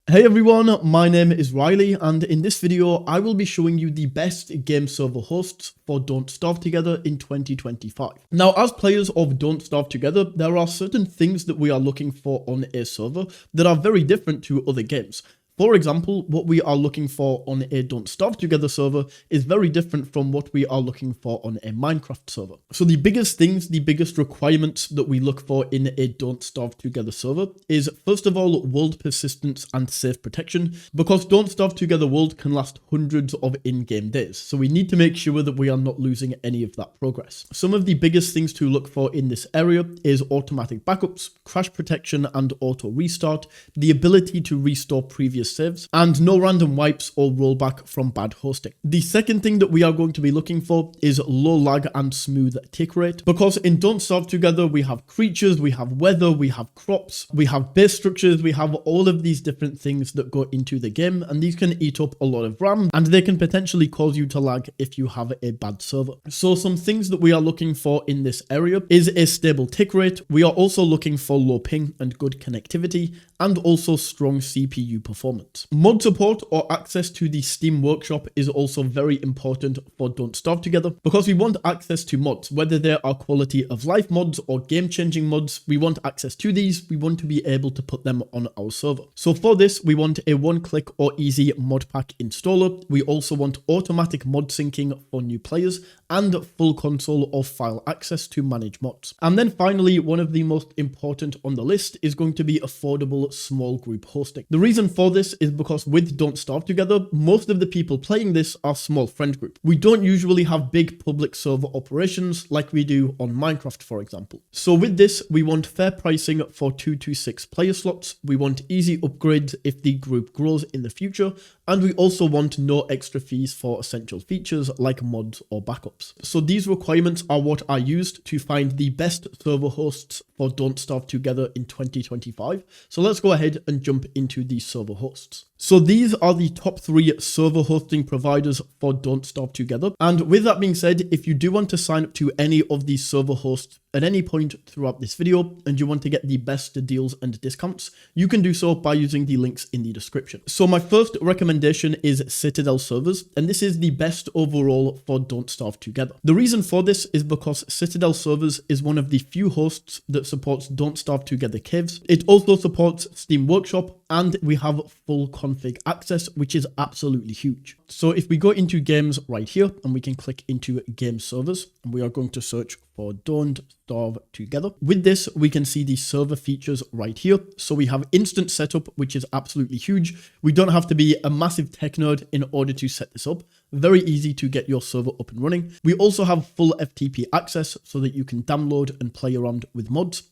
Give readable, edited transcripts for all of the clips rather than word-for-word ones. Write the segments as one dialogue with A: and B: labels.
A: Hey everyone, my name is Riley, and in this video I will be showing you the best game server hosts for Don't Starve Together in 2025. Now, as players of Don't Starve Together, there are certain things that we are looking for on a server that are very different to other games. For example, what we are looking for on a Don't Starve Together server is very different from what we are looking for on a Minecraft server. So the biggest things, the biggest requirements that we look for in a Don't Starve Together server is, first of all, world persistence and safe protection, because Don't Starve Together world can last hundreds of in-game days. So we need to make sure that we are not losing any of that progress. Some of the biggest things to look for in this area is automatic backups, crash protection and auto restart, the ability to restore previous saves, and no random wipes or rollback from bad hosting. The second thing that we are going to be looking for is low lag and smooth tick rate, because in Don't Starve Together we have creatures, we have weather, we have crops, we have base structures, we have all of these different things that go into the game, and these can eat up a lot of RAM and they can potentially cause you to lag if you have a bad server. So some things that we are looking for in this area is a stable tick rate. We are also looking for low ping and good connectivity, and also strong CPU performance. Mod support or access to the Steam Workshop is also very important for Don't Starve Together, because we want access to mods, whether they are quality of life mods or game-changing mods. We want access to these. We want to be able to put them on our server. So for this, we want a one-click or easy mod pack installer. We also want automatic mod syncing for new players and full console or file access to manage mods. And then finally, one of the most important on the list is going to be affordable small group hosting. The reason for this is because with Don't Starve Together, most of the people playing this are small friend group. We don't usually have big public server operations like we do on Minecraft, for example. So with this, we want fair pricing for 2 to 6 player slots. We want easy upgrades if the group grows in the future. And we also want no extra fees for essential features like mods or backups. So these requirements are what I used to find the best server hosts for Don't Starve Together in 2025. So let's go ahead and jump into these server hosts. So these are the top 3 server hosting providers for Don't Starve Together. And with that being said, if you do want to sign up to any of these server hosts at any point throughout this video and you want to get the best deals and discounts, you can do so by using the links in the description. So my first recommendation is Citadel Servers, and this is the best overall for Don't Starve Together. The reason for this is because Citadel Servers is one of the few hosts that supports Don't Starve Together caves. It also supports Steam Workshop, and we have full config access, which is absolutely huge. So if we go into games right here and we can click into game servers, and we are going to search for Don't Starve Together. With this, we can see the server features right here. So we have instant setup, which is absolutely huge. We don't have to be a massive tech nerd in order to set this up. Very easy to get your server up and running. We also have full FTP access so that you can download and play around with mods.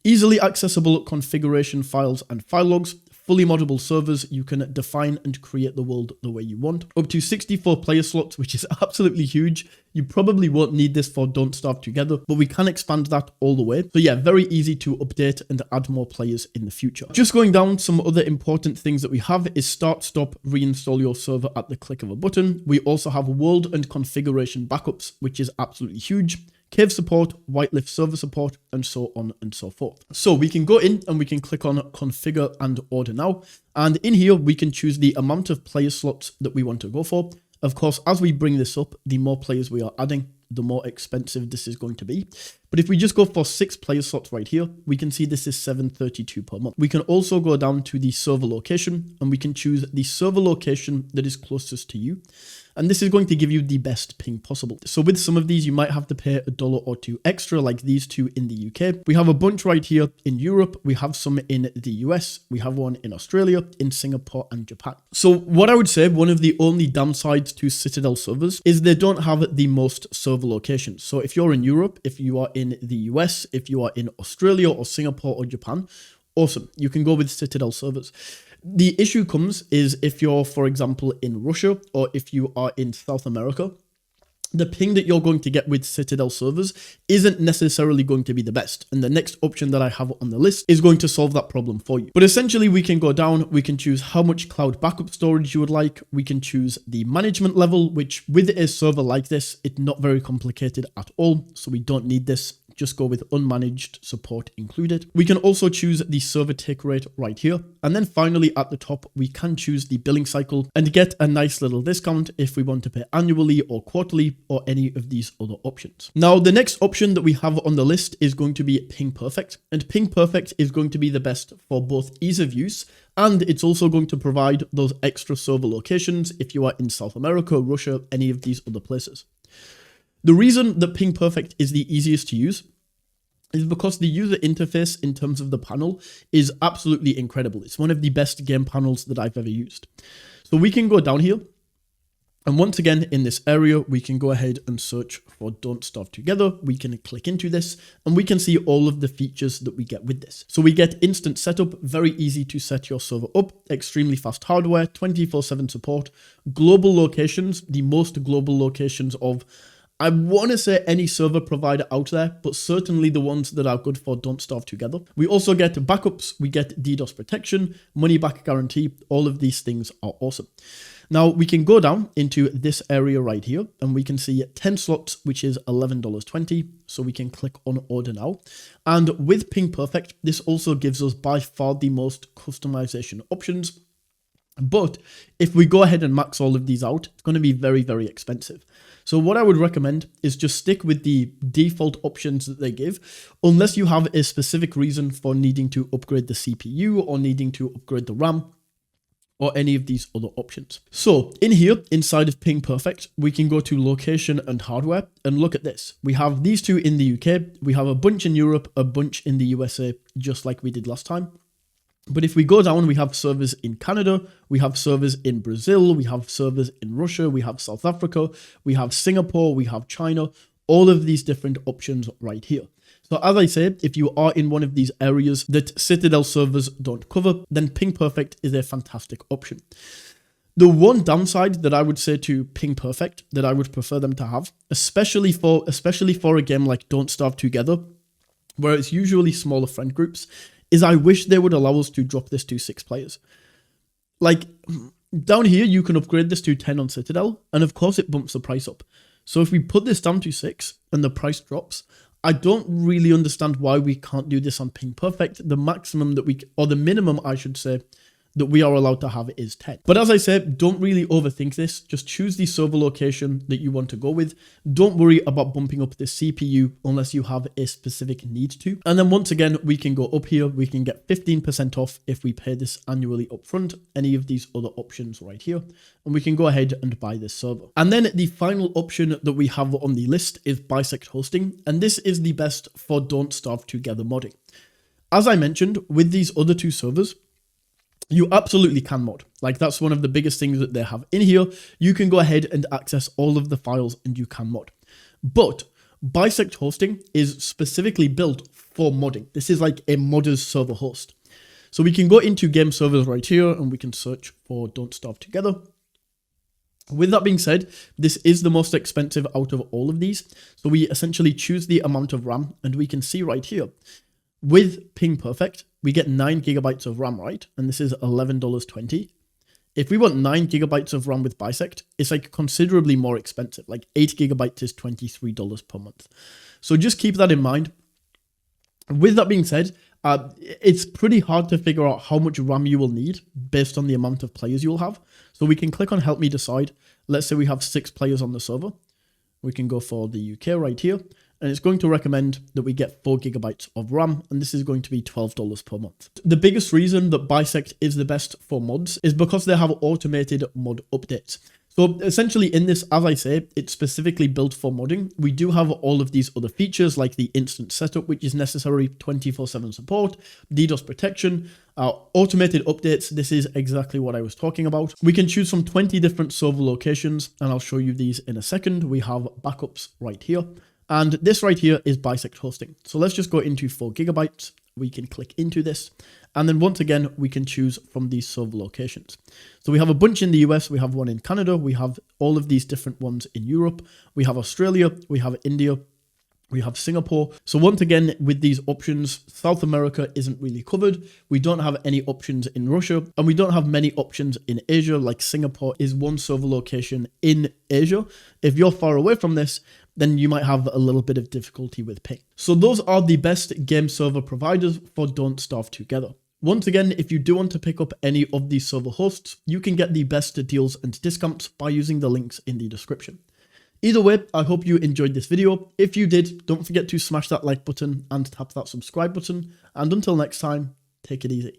A: Easily accessible configuration files and file logs. Fully moddable servers, you can define and create the world the way you want. Up to 64 player slots, which is absolutely huge. You probably won't need this for Don't Starve Together, but we can expand that all the way. So yeah, very easy to update and add more players in the future. Just going down, some other important things that we have is start, stop, reinstall your server at the click of a button. We also have world and configuration backups, which is absolutely huge. Cave support, whitelist server support, and so on and so forth. So we can go in and we can click on configure and order now. And in here, we can choose the amount of player slots that we want to go for. Of course, as we bring this up, the more players we are adding, the more expensive this is going to be. But if we just go for 6 player slots right here, we can see this is $7.32 per month. We can also go down to the server location and we can choose the server location that is closest to you. And this is going to give you the best ping possible. So with some of these, you might have to pay $1 or $2 extra, like these two in the UK. We have a bunch right here in Europe. We have some in the US. We have one in Australia, in Singapore, and Japan. So what I would say, one of the only downsides to Citadel servers is they don't have the most server locations. So if you're in Europe, if you are in the US, if you are in Australia or Singapore or Japan, awesome. You can go with Citadel servers. The issue comes is if you're, for example, in Russia or if you are in South America, the ping that you're going to get with Citadel servers isn't necessarily going to be the best. And the next option that I have on the list is going to solve that problem for you. But essentially, we can go down, we can choose how much cloud backup storage you would like. We can choose the management level, which with a server like this, it's not very complicated at all. So we don't need this. just go with unmanaged support included. We can also choose the server take rate right here. And then finally at the top, we can choose the billing cycle and get a nice little discount if we want to pay annually or quarterly or any of these other options. Now, the next option that we have on the list is going to be PingPerfect, and PingPerfect is going to be the best for both ease of use, and it's also going to provide those extra server locations if you are in South America, Russia, any of these other places. The reason that PingPerfect is the easiest to use is because the user interface in terms of the panel is absolutely incredible. It's one of the best game panels that I've ever used. So we can go down here, and once again in this area, we can go ahead and search for Don't Starve Together. We can click into this and we can see all of the features that we get with this. So we get instant setup, very easy to set your server up, extremely fast hardware, 24/7 support, global locations, the most global locations of, I want to say, any server provider out there, but certainly the ones that are good for Don't Starve Together. We also get backups, we get DDoS protection, money back guarantee. All of these things are awesome. Now we can go down into this area right here and we can see 10 slots, which is $11.20. So we can click on order now. And with PingPerfect, this also gives us by far the most customization options. But if we go ahead and max all of these out, it's going to be very, very expensive. So what I would recommend is just stick with the default options that they give, unless you have a specific reason for needing to upgrade the CPU or needing to upgrade the RAM or any of these other options. So in here, inside of PingPerfect, we can go to location and hardware and look at this. We have these two in the UK, we have a bunch in Europe, a bunch in the USA, just like we did last time. But if we go down, we have servers in Canada, we have servers in Brazil, we have servers in Russia, we have South Africa, we have Singapore, we have China, all of these different options right here. So as I said, if you are in one of these areas that Citadel servers don't cover, then PingPerfect is a fantastic option. The one downside that I would say to PingPerfect that I would prefer them to have, especially for a game like Don't Starve Together, where it's usually smaller friend groups, is I wish they would allow us to drop this to 6 players. Like, down here, you can upgrade this to 10 on Citadel, and of course it bumps the price up. So if we put this down to 6 and the price drops, I don't really understand why we can't do this on PingPerfect. The maximum that or the minimum, I should say, that we are allowed to have is 10. But as I said, don't really overthink this. Just choose the server location that you want to go with. Don't worry about bumping up the CPU unless you have a specific need to. And then once again, we can go up here. We can get 15% off if we pay this annually upfront, any of these other options right here. And we can go ahead and buy this server. And then the final option that we have on the list is Bisect Hosting. And this is the best for Don't Starve Together modding. As I mentioned, with these other two servers, you absolutely can mod. Like, that's one of the biggest things that they have in here. You can go ahead and access all of the files and you can mod. But Bisect Hosting is specifically built for modding. This is like a modder's server host. So we can go into game servers right here and we can search for Don't Starve Together. With that being said, this is the most expensive out of all of these. So we essentially choose the amount of RAM and we can see right here. With PingPerfect, we get 9 gigabytes of RAM, right? And this is $11.20. If we want 9 gigabytes of RAM with Bisect, it's like considerably more expensive. Like 8 gigabytes is $23 per month. So just keep that in mind. With that being said, it's pretty hard to figure out how much RAM you will need based on the amount of players you'll have. So we can click on Help Me Decide. Let's say we have 6 players on the server. We can go for the UK right here. And it's going to recommend that we get 4 gigabytes of RAM, and this is going to be $12 per month. The biggest reason that Bisect is the best for mods is because they have automated mod updates. So essentially in this, as I say, it's specifically built for modding. We do have all of these other features like the instant setup, which is necessary, 24/7 support, DDoS protection, automated updates. This is exactly what I was talking about. We can choose from 20 different server locations, and I'll show you these in a second. We have backups right here. And this right here is Bisect Hosting. So let's just go into 4 gigabytes. We can click into this. And then once again, we can choose from these server locations. So we have a bunch in the US. We have one in Canada. We have all of these different ones in Europe. We have Australia. We have India. We have Singapore. So once again, with these options, South America isn't really covered. We don't have any options in Russia, and we don't have many options in Asia, like Singapore is one server location in Asia. If you're far away from this, then you might have a little bit of difficulty with ping. So those are the best game server providers for Don't Starve Together. Once again, if you do want to pick up any of these server hosts, you can get the best deals and discounts by using the links in the description. Either way, I hope you enjoyed this video. If you did, don't forget to smash that like button and tap that subscribe button. And until next time, take it easy.